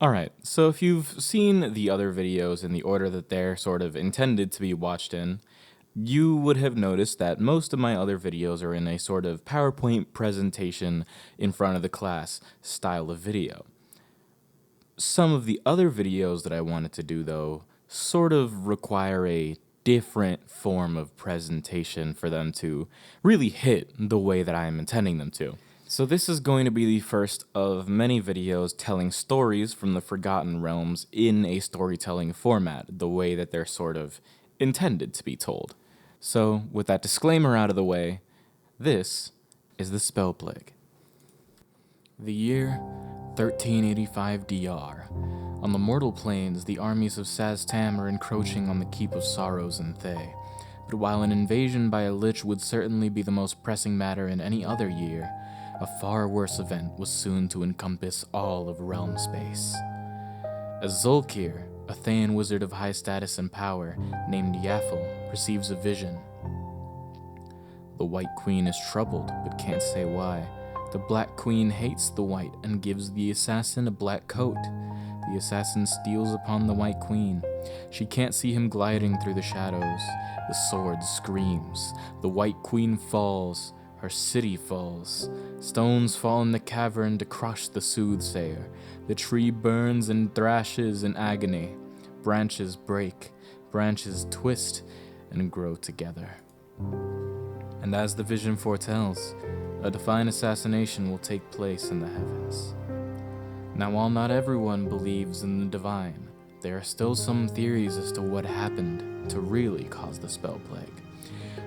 Alright, so if you've seen the other videos in the order that they're sort of intended to be watched in, you would have noticed that most of my other videos are in a sort of PowerPoint presentation in front of the class style of video. Some of the other videos that I wanted to do, though, sort of require a different form of presentation for them to really hit the way that I am intending them to. So this is going to be the first of many videos telling stories from the Forgotten Realms in a storytelling format, the way that they're sort of intended to be told. So, with that disclaimer out of the way, this is the Spellplague. The year 1385 DR. On the mortal plains, the armies of Saztam are encroaching on the Keep of Sorrows in Thay. But while an invasion by a lich would certainly be the most pressing matter in any other year, a far worse event was soon to encompass all of realm space. As Zulkir, a Thayan wizard of high status and power, named Yaffle, perceives a vision. The White Queen is troubled, but can't say why. The Black Queen hates the White and gives the assassin a black coat. The assassin steals upon the White Queen. She can't see him gliding through the shadows. The sword screams. The White Queen falls. Her city falls. Stones fall in the cavern to crush the soothsayer. The tree burns and thrashes in agony. Branches break, branches twist and grow together. And as the vision foretells, a divine assassination will take place in the heavens. Now, while not everyone believes in the divine, there are still some theories as to what happened to really cause the Spellplague.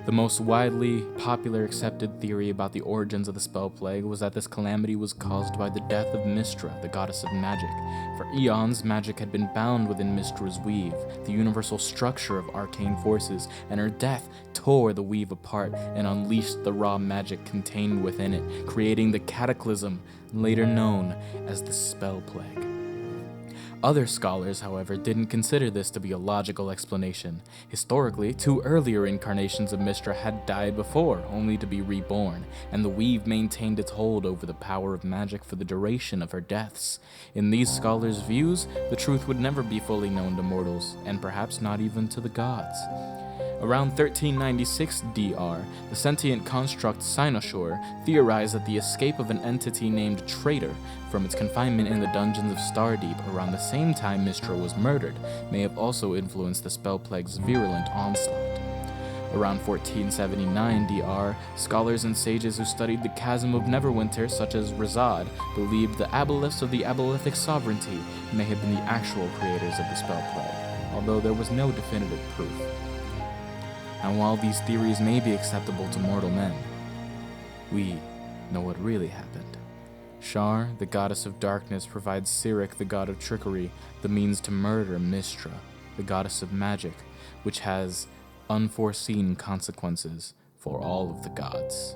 The most widely popular accepted theory about the origins of the Spellplague was that this calamity was caused by the death of Mystra, the goddess of magic. For eons, magic had been bound within Mystra's weave, the universal structure of arcane forces, and her death tore the weave apart and unleashed the raw magic contained within it, creating the cataclysm later known as the Spellplague. Other scholars, however, didn't consider this to be a logical explanation. Historically, two earlier incarnations of Mystra had died before, only to be reborn, and the weave maintained its hold over the power of magic for the duration of her deaths. In these scholars' views, the truth would never be fully known to mortals, and perhaps not even to the gods. Around 1396 DR, the sentient construct Cynosure theorized that the escape of an entity named Traitor from its confinement in the dungeons of Stardeep around the same time Mystra was murdered may have also influenced the Spellplague's virulent onslaught. Around 1479 DR, scholars and sages who studied the Chasm of Neverwinter, such as Razad, believed the aboleths of the abolithic sovereignty may have been the actual creators of the Spellplague, although there was no definitive proof. And while these theories may be acceptable to mortal men, we know what really happened. Shar, the goddess of darkness, provides Cyric, the god of trickery, the means to murder Mystra, the goddess of magic, which has unforeseen consequences for all of the gods.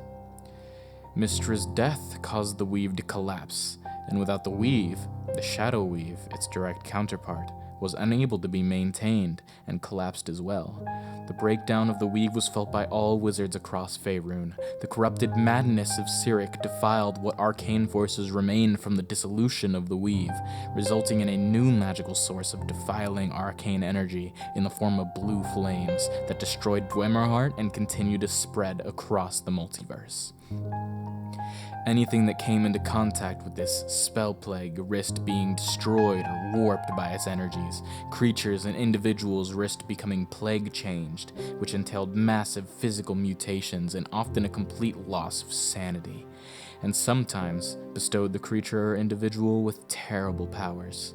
Mystra's death caused the weave to collapse, and without the weave, the shadow weave, its direct counterpart, was unable to be maintained and collapsed as well. The breakdown of the weave was felt by all wizards across Faerun. The corrupted madness of Cyric defiled what arcane forces remained from the dissolution of the weave, resulting in a new magical source of defiling arcane energy in the form of blue flames that destroyed Dwemerheart and continued to spread across the multiverse. Anything that came into contact with this Spellplague risked being destroyed or warped by its energies. Creatures and individuals risked becoming plague-changed, which entailed massive physical mutations and often a complete loss of sanity, and sometimes bestowed the creature or individual with terrible powers.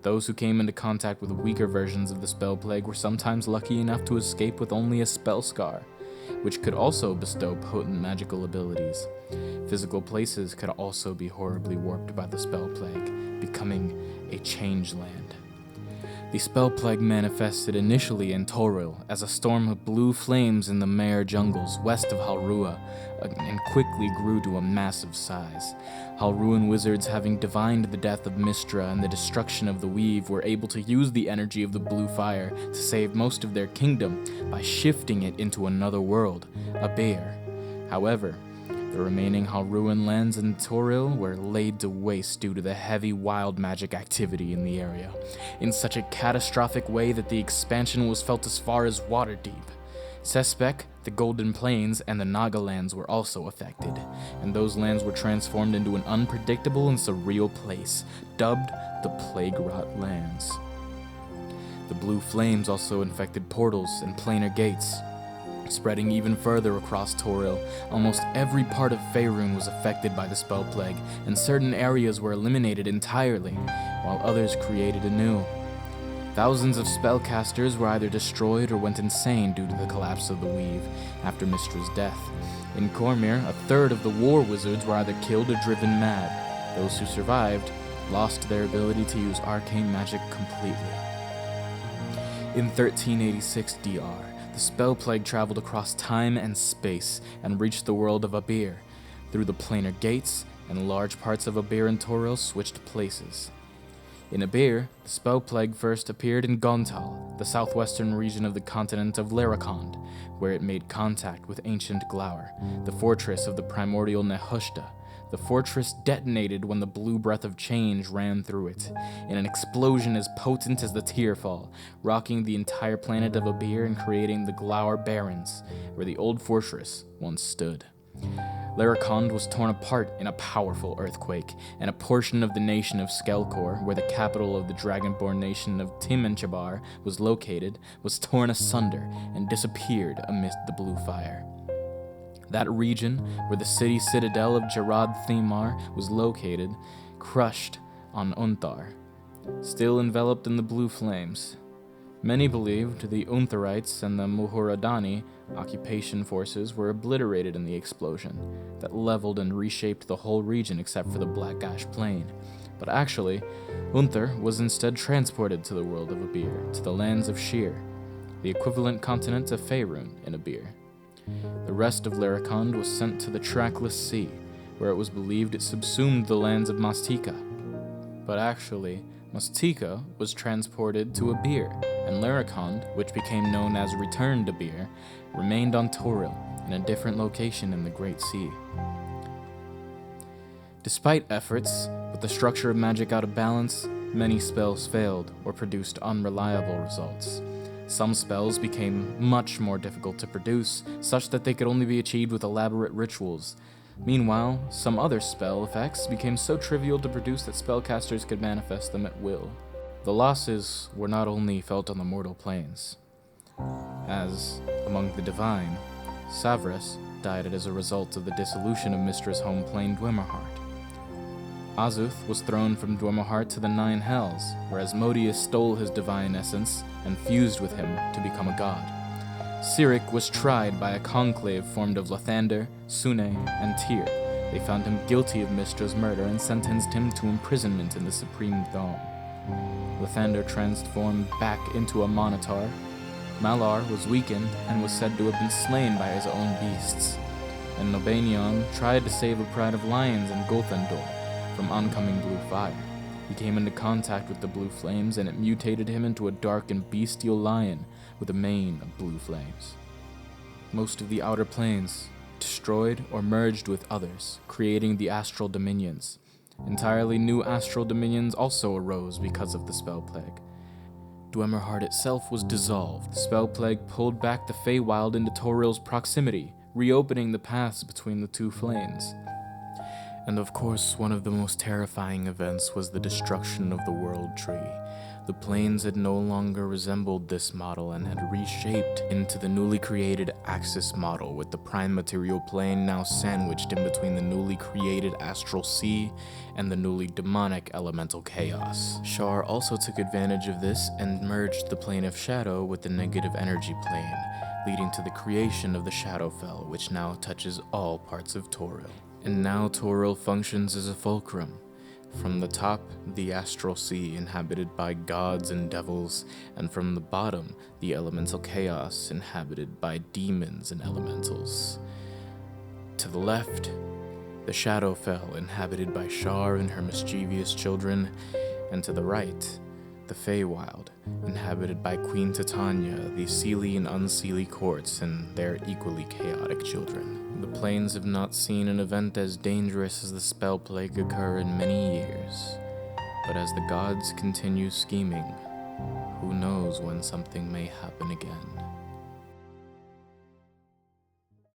Those who came into contact with weaker versions of the Spellplague were sometimes lucky enough to escape with only a spell scar, which could also bestow potent magical abilities. Physical places could also be horribly warped by the Spellplague, becoming a changeland. The Spellplague manifested initially in Toril as a storm of blue flames in the Mare jungles west of Halrua, and quickly grew to a massive size. Halruan wizards, having divined the death of Mystra and the destruction of the weave, were able to use the energy of the blue fire to save most of their kingdom by shifting it into another world, Abeir. However, The remaining Halruan lands in Toril were laid to waste due to the heavy wild magic activity in the area, in such a catastrophic way that the expansion was felt as far as Waterdeep. Sespec, the Golden Plains, and the Naga lands were also affected, and those lands were transformed into an unpredictable and surreal place, dubbed the Plague-Rot Lands. The blue flames also infected portals and planar gates, spreading even further across Toril. Almost every part of Faerun was affected by the Spellplague, and certain areas were eliminated entirely, while others created anew. Thousands of spellcasters were either destroyed or went insane due to the collapse of the Weave after Mystra's death. In Cormyr, a third of the war wizards were either killed or driven mad. Those who survived lost their ability to use arcane magic completely. In 1386 DR, the Spellplague traveled across time and space and reached the world of Abir. Through the planar gates, and large parts of Abir and Toril switched places. In Abir, the Spellplague first appeared in Gontal, the southwestern region of the continent of Larrakond, where it made contact with ancient Glaur, the fortress of the primordial Nehushta. The fortress detonated when the blue breath of change ran through it, in an explosion as potent as the Tearfall, rocking the entire planet of Abir and creating the Glaur Barrens, where the old fortress once stood. Larrakond was torn apart in a powerful earthquake, and a portion of the nation of Skelkor, where the capital of the dragonborn nation of Timenchabar was located, was torn asunder and disappeared amidst the blue fire. That region, where the city citadel of Jarad Themar was located, crushed on Unthar, still enveloped in the blue flames. Many believed the Untharites and the Muhuradani occupation forces were obliterated in the explosion that leveled and reshaped the whole region except for the Black Ash Plain. But actually, Unthar was instead transported to the world of Abir, to the lands of Shir, the equivalent continent of Faerun in Abir. The rest of Larrakond was sent to the Trackless Sea, where it was believed it subsumed the lands of Mastika. But actually, Mastika was transported to Abir, and Larrakond, which became known as Returned Abir, remained on Toril, in a different location in the Great Sea. Despite efforts, with the structure of magic out of balance, many spells failed or produced unreliable results. Some spells became much more difficult to produce, such that they could only be achieved with elaborate rituals. Meanwhile, some other spell effects became so trivial to produce that spellcasters could manifest them at will. The losses were not only felt on the mortal planes, as, among the divine, Savras died as a result of the dissolution of Mystra's home plane Dwemerheart. Azuth was thrown from Dwemerheart to the Nine Hells, where Asmodeus stole his divine essence and fused with him to become a god. Cyric was tried by a conclave formed of Lathander, Sune, and Tyr. They found him guilty of Mystra's murder and sentenced him to imprisonment in the Supreme Dome. Lathander transformed back into a Monitor. Malar was weakened and was said to have been slain by his own beasts. And Nobanion tried to save a pride of lions in Gulthandor from oncoming blue fire. He came into contact with the blue flames, and it mutated him into a dark and bestial lion with a mane of blue flames. Most of the outer planes destroyed or merged with others, creating the astral dominions. Entirely new astral dominions also arose because of the Spellplague. Dwemerheart itself was dissolved. The Spellplague pulled back the Feywild into Toril's proximity, reopening the paths between the two planes. And of course, one of the most terrifying events was the destruction of the World Tree. The planes had no longer resembled this model and had reshaped into the newly created Axis model, with the prime material plane now sandwiched in between the newly created Astral Sea and the newly demonic Elemental Chaos. Shar also took advantage of this and merged the Plane of Shadow with the negative energy plane, leading to the creation of the Shadowfell, which now touches all parts of Toril. And now Toril functions as a fulcrum. From the top, the Astral Sea, inhabited by gods and devils, and from the bottom, the Elemental Chaos, inhabited by demons and elementals. To the left, the Shadowfell, inhabited by Shar and her mischievous children, and to the right, the Feywild, inhabited by Queen Titania, the Seelie and Unseelie courts, and their equally chaotic children. The planes have not seen an event as dangerous as the Spellplague occur in many years, but as the gods continue scheming, who knows when something may happen again.